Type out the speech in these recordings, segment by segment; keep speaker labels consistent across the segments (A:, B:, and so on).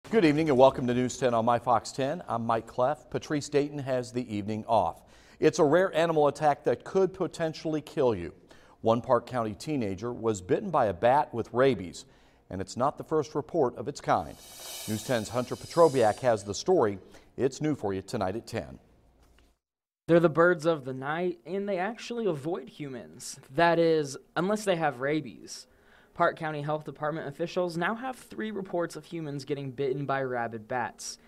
A: Good evening and welcome to News 10 on My Fox 10. I'm Mike Cleff. Patrice Dayton has the evening off. It's a rare animal attack that could potentially kill you. One Parke County teenager was bitten by a bat with rabies, and it's not the first report of its kind. News 10's Hunter Petroviak has the story. It's new for you tonight at 10.
B: They're the birds of the night, and they actually avoid humans. That is, unless they have rabies. Parke County Health Department officials now have 3 reports of humans getting bitten by rabid bats.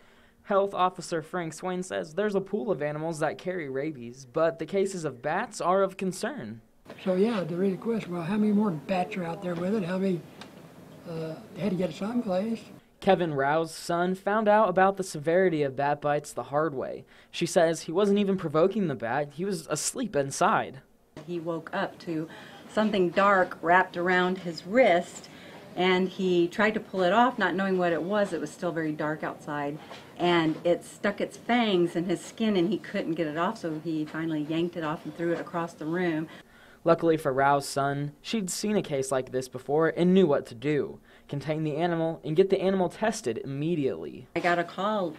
B: Health Officer Frank Swain says there's a pool of animals that carry rabies, but the cases of bats are of concern.
C: So yeah, the real question, well, how many more bats are out there with it? How many, they had to get it someplace.
B: Kevin Rao's son found out about the severity of bat bites the hard way. She says he wasn't even provoking the bat, he was asleep inside.
D: He woke up to something dark wrapped around his wrist, and he tried to pull it off, not knowing what it was. It was still very dark outside, and it stuck its fangs in his skin, and he couldn't get it off, so he finally yanked it off and threw it across the room.
B: Luckily for Rao's son, she'd seen a case like this before and knew what to do: contain the animal and get the animal tested immediately.
D: I got a call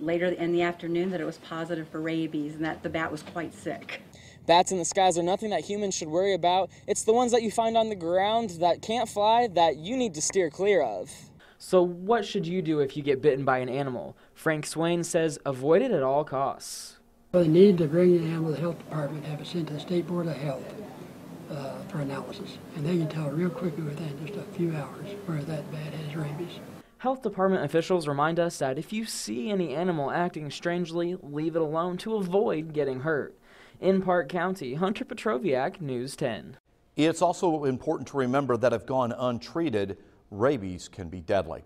D: later in the afternoon that it was positive for rabies and that the bat was quite sick.
B: Bats in the skies are nothing that humans should worry about. It's the ones that you find on the ground that can't fly that you need to steer clear of. So what should you do if you get bitten by an animal? Frank Swain says avoid it at all costs.
C: Well, they need to bring the animal to the health department, have it sent to the State Board of Health for analysis. And they can tell real quickly within just a few hours where that bat has rabies.
B: Health department officials remind us that if you see any animal acting strangely, leave it alone to avoid getting hurt. In Parke County, Hunter Petroviak, News 10.
A: It's also important to remember that if gone untreated, rabies can be deadly.